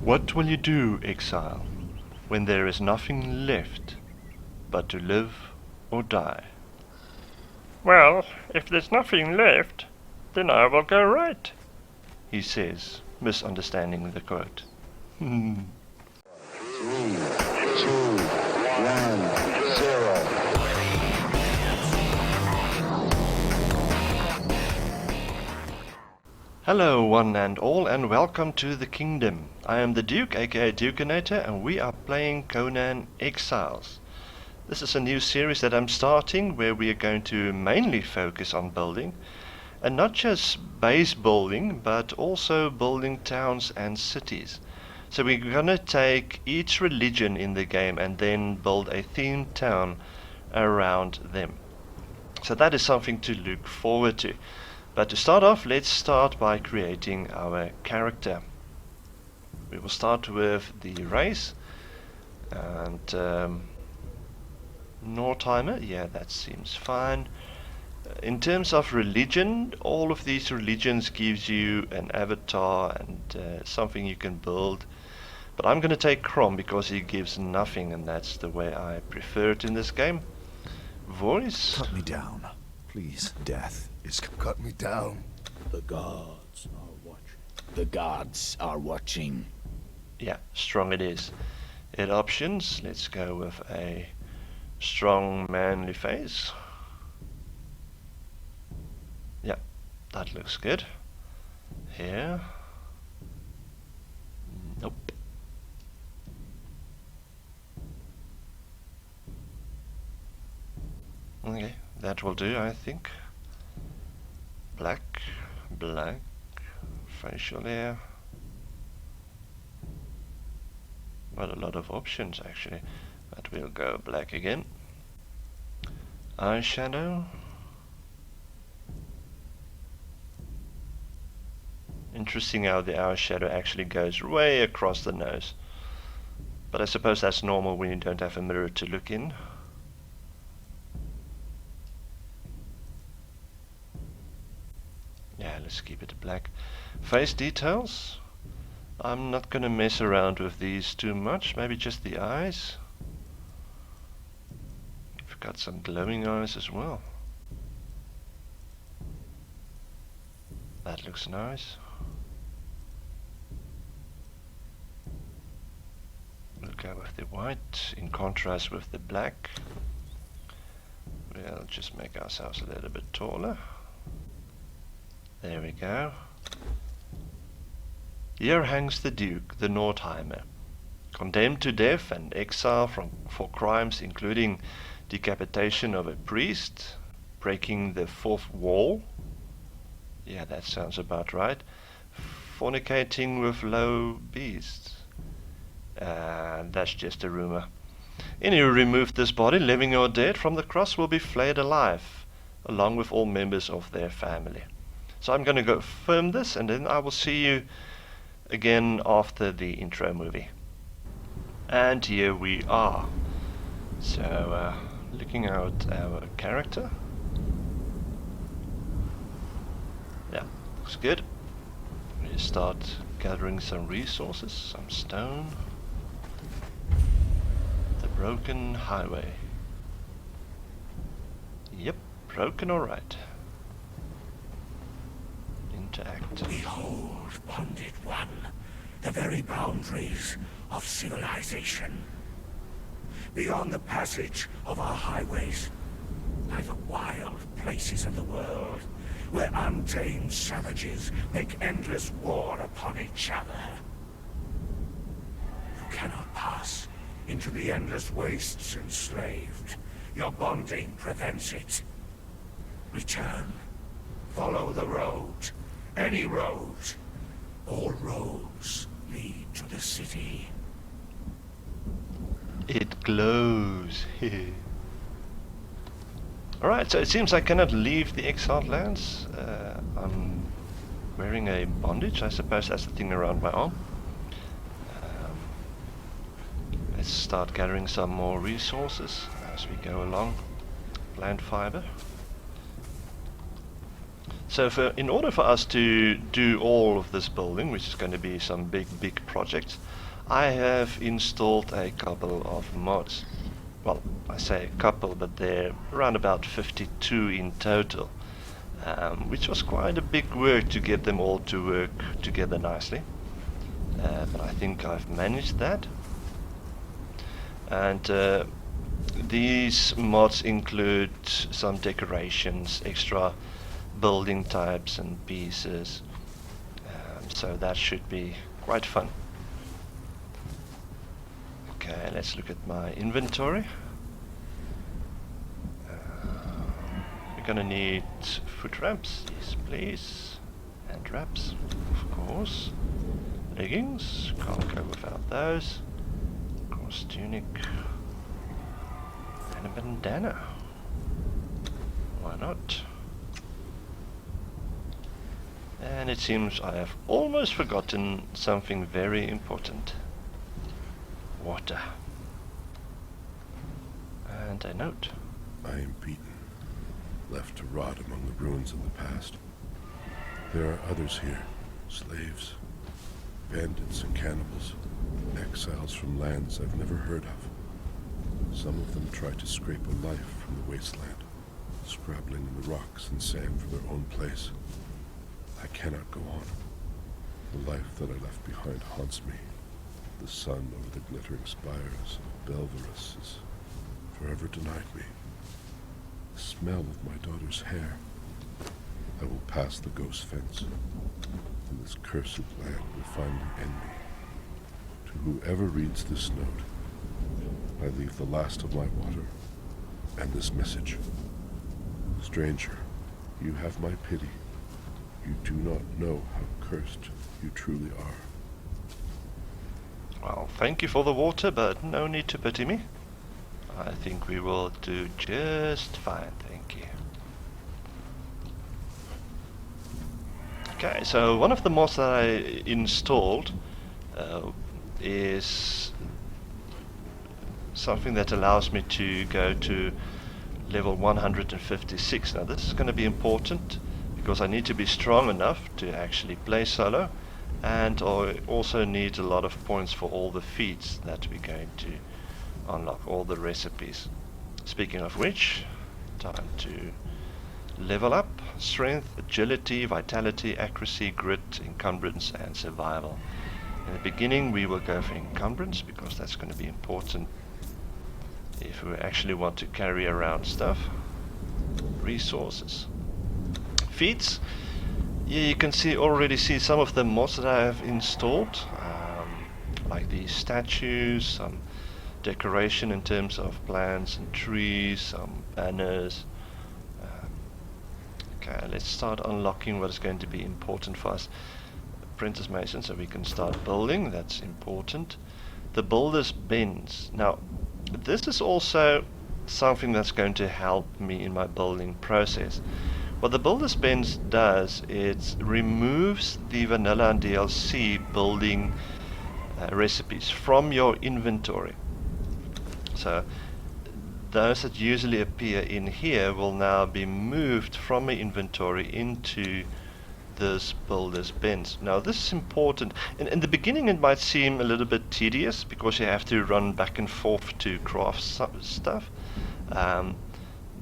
What will you do, exile, when there is nothing left but to live or die? Well, if there's nothing left, then I will go right, he says, misunderstanding the quote. 3, 2, 1, 0. Hello one and all, and welcome to the kingdom. I am the Duke, aka Dukeinator, and we are playing Conan Exiles. This is a new series that I'm starting where we are going to mainly focus on building, and not just base building, but also building towns and cities. So we're gonna take each religion in the game and then build a themed town around them. So that is something to look forward to. But to start off, let's start by creating our character. We will start with the race, and Nordheimer, yeah, that seems fine. In terms of religion, all of these religions gives you an avatar and something you can build. But I'm going to take Crom because he gives nothing, and that's the way I prefer it in this game. Voice. Cut me down. Please, death is... Cut me down. The gods are watching. The gods are watching. Yeah, strong it is. Head options, let's go with a strong manly face. Yeah, that looks good. Here. Nope. Okay, that will do, I think. Black, black, facial hair. Not a lot of options actually, but we'll go black again. Eyeshadow. Interesting how the eyeshadow actually goes way across the nose. But I suppose that's normal when you don't have a mirror to look in. Yeah, let's keep it black. Face details. I'm not going to mess around with these too much. Maybe just the eyes. We've got some glowing eyes as well. That looks nice. We'll go with the white in contrast with the black. We'll just make ourselves a little bit taller. There we go. Here hangs the Duke, the Nordheimer, condemned to death and exile for crimes including decapitation of a priest, breaking the fourth wall. Yeah, that sounds about right. Fornicating with low beasts. That's just a rumor. Any who remove this body, living or dead, from the cross will be flayed alive, along with all members of their family. So I'm going to go film this, and then I will see you again after the intro movie. And here we are. So looking at our character. Yeah, looks good. We start gathering some resources, some stone. The broken highway. Yep, broken alright. Interact. Behold, bonded one, the very boundaries of civilization. Beyond the passage of our highways lie the wild places of the world, where untamed savages make endless war upon each other. You cannot pass into the endless wastes enslaved. Your bonding prevents it. Return. Follow the road. Any road. All roads lead to the city. It glows. Alright, so it seems I cannot leave the exiled lands. I'm wearing a bondage. I suppose that's the thing around my arm. Let's start gathering some more resources as we go along. Plant fiber. So in order for us to do all of this building, which is going to be some big projects, I have installed a couple of mods. Well, I say a couple, but they're around about 52 in total, which was quite a big work to get them all to work together nicely. But I think I've managed that. And these mods include some decorations, extra building types and pieces, so that should be quite fun. Okay, let's look at my inventory. We're gonna need foot wraps, yes please, and wraps, of course. Leggings, can't go without those. Of course, tunic and a bandana. Why not? And it seems I have almost forgotten something very important. Water. And a note. I am beaten, left to rot among the ruins of the past. There are others here, slaves, bandits and cannibals, exiles from lands I've never heard of. Some of them try to scrape a life from the wasteland, scrabbling in the rocks and sand for their own place. I cannot go on. The life that I left behind haunts me. The sun over the glittering spires of Belverus has forever denied me. The smell of my daughter's hair. I will pass the ghost fence, and this cursed land will finally end me. To whoever reads this note, I leave the last of my water and this message. Stranger, you have my pity. You do not know how cursed you truly are. Well, thank you for the water, but no need to pity me. I think we will do just fine, thank you. Okay, so one of the mods that I installed is something that allows me to go to level 156. Now this is going to be important because I need to be strong enough to actually play solo, and I also need a lot of points for all the feats that we're going to unlock, all the recipes. Speaking of which, time to level up strength, agility, vitality, accuracy, grit, encumbrance and survival. In the beginning we will go for encumbrance because that's going to be important if we actually want to carry around stuff. Resources. Feats. Yeah, you can already see some of the mods that I have installed, like these statues, some decoration in terms of plants and trees, some banners. Okay, let's start unlocking what is going to be important for us. Apprentice Mason, so we can start building, that's important. The builder's bends. Now, this is also something that's going to help me in my building process. What the builder's bends does, it removes the vanilla and DLC building recipes from your inventory. So those that usually appear in here will now be moved from my inventory into this builder's bends. Now this is important. In the beginning it might seem a little bit tedious because you have to run back and forth to craft stuff.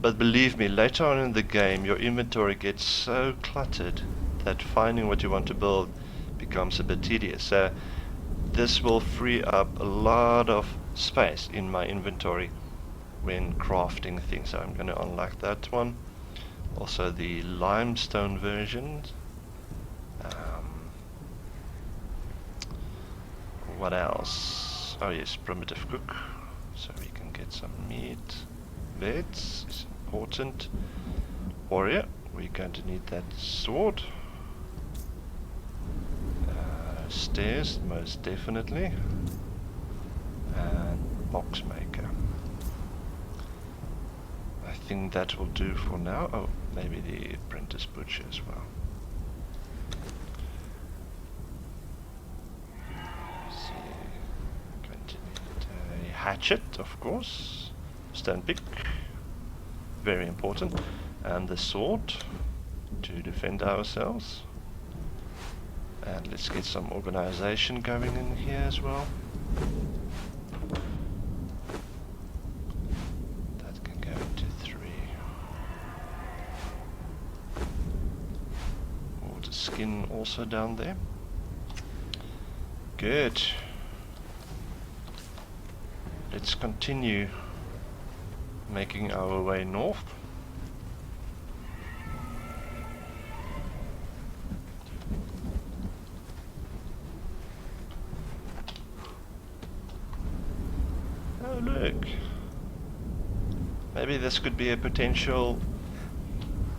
But believe me, later on in the game your inventory gets so cluttered that finding what you want to build becomes a bit tedious. So this will free up a lot of space in my inventory when crafting things. So I'm going to unlock that one. Also the limestone version. What else? Oh yes, primitive cook. So we can get some meat. Beds is important. Warrior, we're going to need that sword. Stairs, most definitely. And box maker. I think that will do for now. Oh, maybe the apprentice butcher as well. Let's see. Going to need a hatchet, of course. Stone pick, very important, and the sword. to defend ourselves. And let's get some organization going in here as well. That can go into 3. Water skin also down there. Good. Let's continue making our way north. Oh look, maybe this could be a potential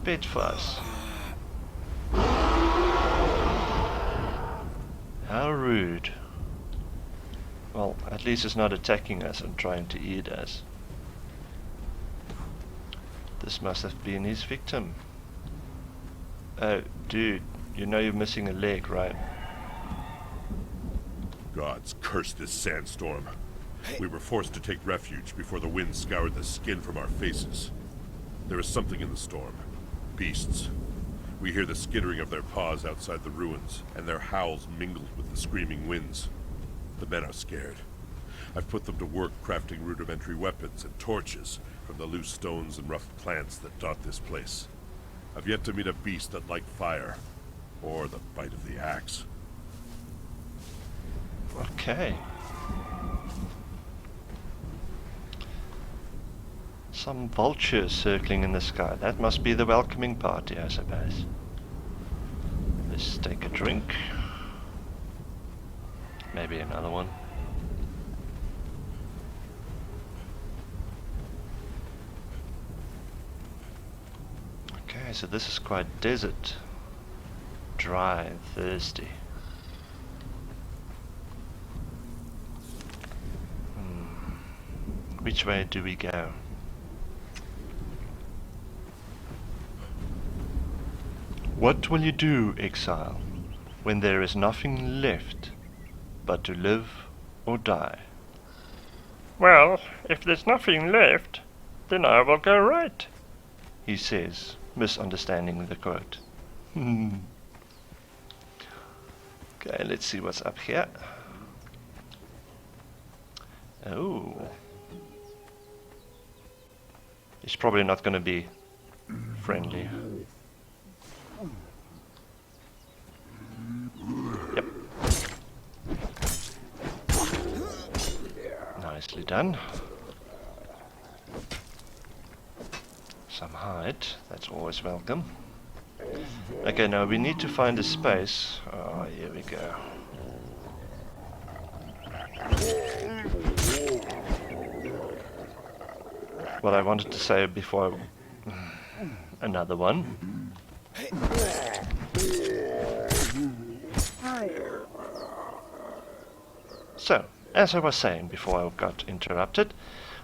bed for us. How rude. Well, at least it's not attacking us and trying to eat us. This must have been his victim. Oh, dude, you know you're missing a leg, right? Gods curse this sandstorm. We were forced to take refuge before the wind scoured the skin from our faces. There is something in the storm. Beasts. We hear the skittering of their paws outside the ruins, and their howls mingled with the screaming winds. The men are scared. I've put them to work crafting rudimentary weapons and torches from the loose stones and rough plants that dot this place. I've yet to meet a beast that liked fire, or the bite of the axe. Okay. Some vultures circling in the sky. That must be the welcoming party, I suppose. Let's take a drink. Maybe another one. Okay, so this is quite desert. Dry and thirsty. Which way do we go? What will you do, exile, when there is nothing left but to live or die? Well, if there's nothing left, then I will go right. He says, misunderstanding the quote. Okay, let's see what's up here. Oh. He's probably not going to be friendly. Yep. Nicely done. Some hide, that's always welcome. Okay, now we need to find a space. Oh, here we go. What I wanted to say before another one. So, as I was saying before I got interrupted,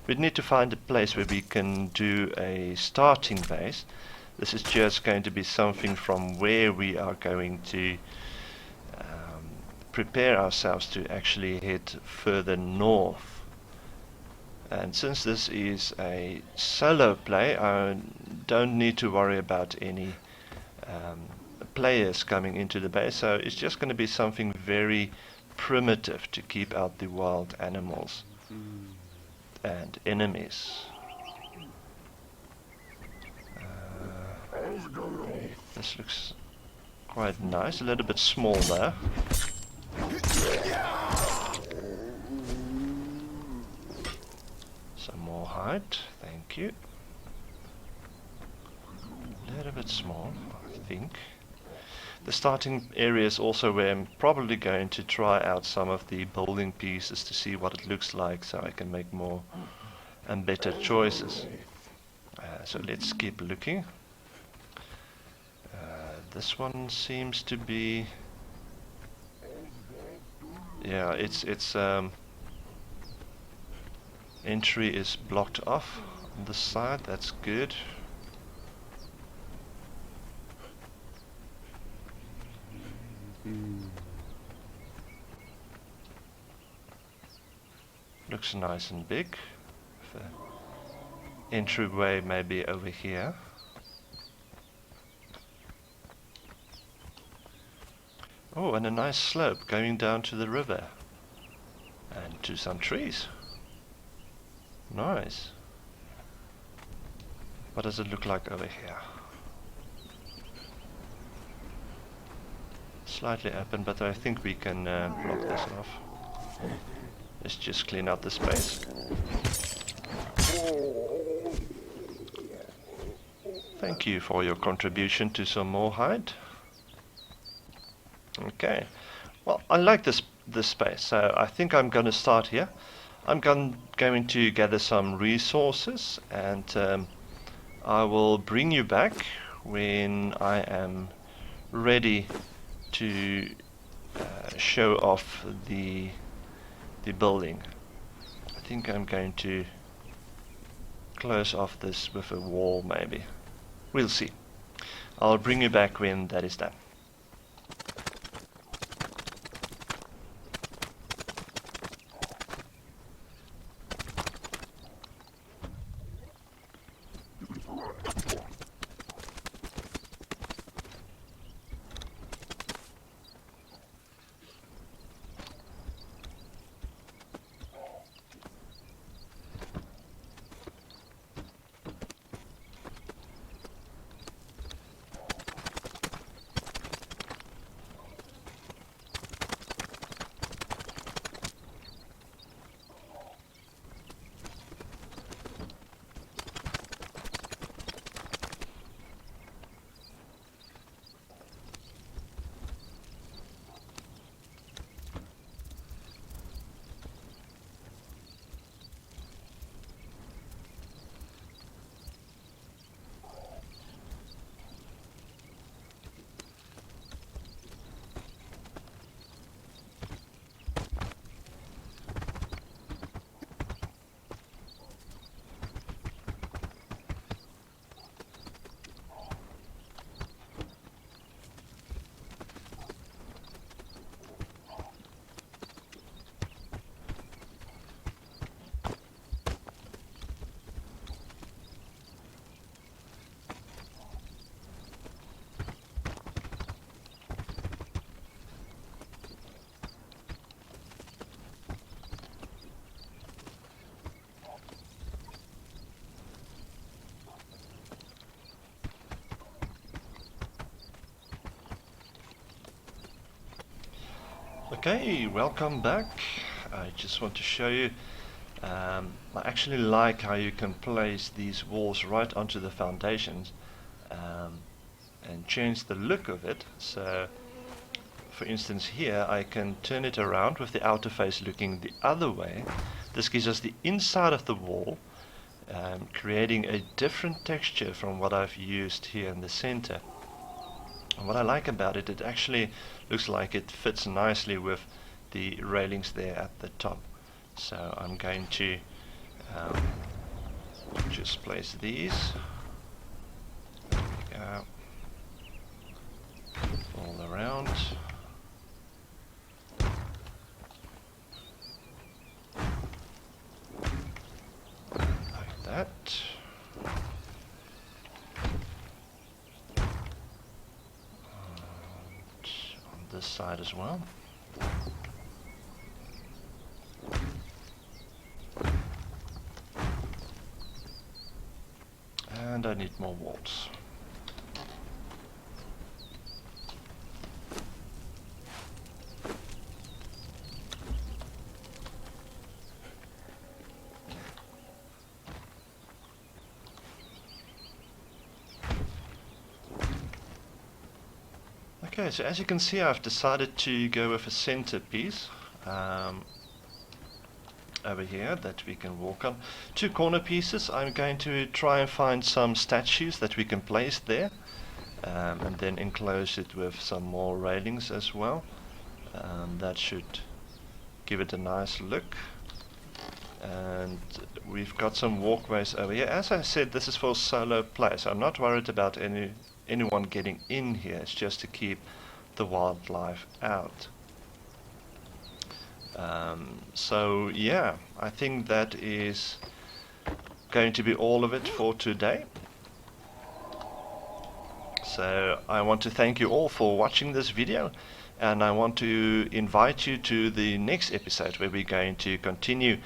we need to find a place where we can do a starting base. This is just going to be something from where we are going to prepare ourselves to actually head further north. And since this is a solo play, I don't need to worry about any players coming into the base, so it's just going to be something very primitive to keep out the wild animals and enemies. This looks quite nice, a little bit small there. Some more height, thank you. A little bit small, I think. The starting area is also where I'm probably going to try out some of the building pieces to see what it looks like, so I can make more and better choices. So let's keep looking. This one seems to be, yeah, it's entry is blocked off on this side. That's good. Looks nice and big. The entryway may be over here. Oh, and a nice slope going down to the river. And to some trees. Nice. What does it look like over here? Slightly open, but I think we can block this off. Let's just clean out the space. Thank you for your contribution to some more hide. Okay. Well, I like this space, so I think I'm going to start here. I'm going to gather some resources, and I will bring you back when I am ready to show off the building. I think I'm going to close off this with a wall, maybe. We'll see. I'll bring you back when that is done. Okay, welcome back. I just want to show you, I actually like how you can place these walls right onto the foundations and change the look of it. So, for instance here, I can turn it around with the outer face looking the other way. This gives us the inside of the wall, creating a different texture from what I've used here in the center. And what I like about it, it actually looks like it fits nicely with the railings there at the top. So I'm going to just place these. There we go. All around. Like that. This side as well. And I need more walls. Okay, so as you can see, I've decided to go with a centerpiece over here that we can walk on. 2 corner pieces. I'm going to try and find some statues that we can place there, and then enclose it with some more railings as well. That should give it a nice look. And we've got some walkways over here. As I said, this is for solo play, so I'm not worried about anyone getting in here. It's just to keep the wildlife out. So yeah, I think that is going to be all of it for today. So I want to thank you all for watching this video, and I want to invite you to the next episode where we're going to continue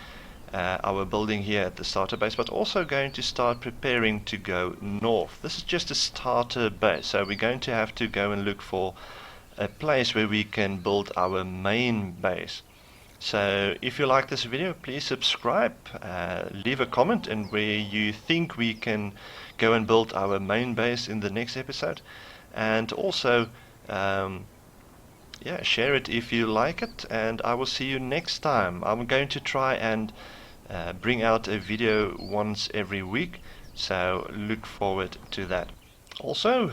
our building here at the starter base, but also going to start preparing to go north. This is just a starter base, so we're going to have to go and look for a place where we can build our main base. So if you like this video, please subscribe, leave a comment and where you think we can go and build our main base in the next episode, and also share it if you like it, and I will see you next time. I'm going to try and bring out a video once every week, so look forward to that. Also,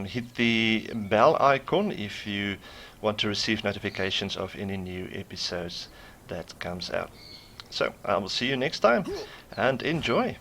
hit the bell icon if you want to receive notifications of any new episodes that comes out. So I will see you next time, and enjoy.